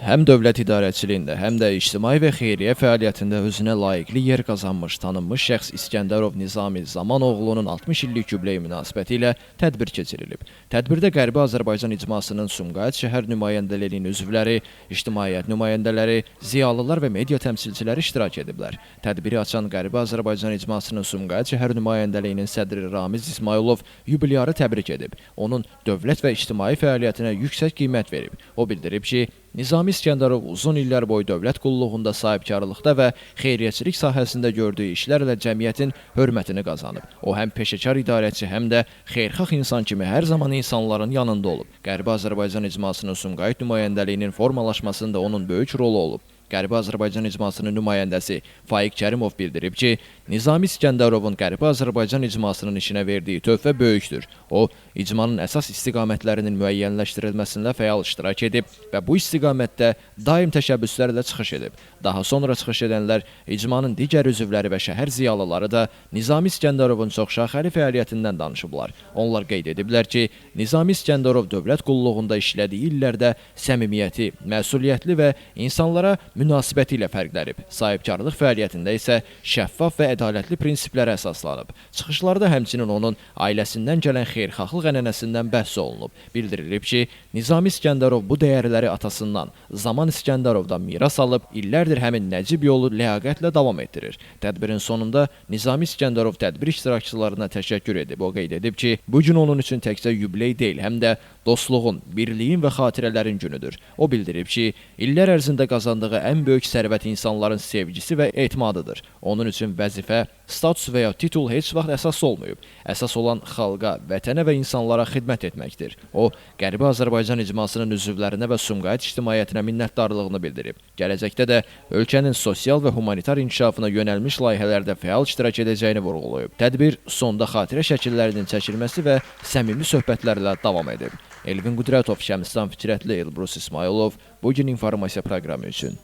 Həm dövlət idarəçiliyində, həm də ictimai və xeyriyyə fəaliyyətində özünə layiqli yer qazanmış, tanınmış şəxs İskəndərov Nizami Zamanoğlunun 60 illik yubileyi münasibətilə tədbir keçirilib. Tədbirdə Qərbi Azərbaycan icmasının Sumqayıt şəhər nümayəndəliyinin üzvləri, ictimaiyyət nümayəndələri, ziyalılar və media təmsilçiləri iştirak ediblər. Tədbiri açan Qərbi Azərbaycan icmasının Sumqayıt şəhər nümayəndəliyinin sədri Ramiz İsmailov yubilyarı təbrik edib. Onun dövlət və ictimai fəaliyyətinə yüksək qiymət verib. O bildirib ki, Nizami İskəndərov uzun illər boyu dövlət qulluğunda, sahibkarlıqda və xeyriyyəçilik sahəsində gördüyü işlərlə cəmiyyətin hörmətini qazanıb. O, həm peşəkar idarəçi, həm də xeyirxah insan kimi hər zaman insanların yanında olub. Qərbi Azərbaycan icmasının Sumqayıt nümayəndəliyinin formalaşmasında onun böyük rolu olub. Qərbi Azərbaycan icmasının nümayəndəsi Faiq Kərimov bildirib ki, Nizami İskəndərovun Qərbi Azərbaycan icmasının işinə verdiyi töhfə böyükdür. O, icmanın əsas istiqamətlərinin müəyyənləşdirilməsində fəal iştirak edib və bu istiqamətdə daim təşəbbüslərlə çıxış edib. Daha sonra çıxış edənlər icmanın digər üzvləri və şəhər ziyalıları da Nizami İskəndərovun çoxşaxəli fəaliyyətindən danışıblar. Onlar qeyd ediblər ki, Nizami İskəndərov dövlət qulluğunda işlədiyi illərdə səmimiyyəti, məsuliyyətli və insanlara münasibəti ilə fərqlənib. Sahibkarlıq fəaliyyətində isə şəffaf və ədalətli prinsiplərə əsaslanıb. Çıxışlarda həmçinin onun ailəsindən gələn xeyirxahlıq ənənəsindən bəhs olunub. Bildirilib ki, Nizami İskəndərov bu dəyərləri atasından, Zaman İskəndərovdan miras alıb, illərdir həmin nəcib yolu ləyaqətlə davam etdirir. Tədbirin sonunda Nizami İskəndərov tədbir iştirakçılarına təşəkkür edib. O qeyd edib ki, bu gün onun üçün təkcə yubiley deyil, həm də dostluğun, birliyin və xatirələrin günüdür. O bildirib ki, illər ərzində qazandığı ən böyük sərvət insanların sevgisi və etimadıdır. Onun üçün vəzifə, status və ya titul heç vaxt əsas olmayıb. Əsas olan xalqa, vətənə və insanlara xidmət etməkdir. O, Qərbi Azərbaycan icmasının üzvlərinə və Sumqayıt ictimaiyyətinə minnətdarlığını bildirib. Gələcəkdə də ölkənin sosial və humanitar inkişafına yönəlmiş layihələrdə fəal iştirak edəcəyini vurğulayıb. Tədbir sonda xatirə şəkillərinin çəkilməsi və səmimi söhbətlərlə davam edib. Elvin Qudratov, Şəmstan Fikrətli, Elbrus İsmailov, Bugün informasiya proqramı üçün.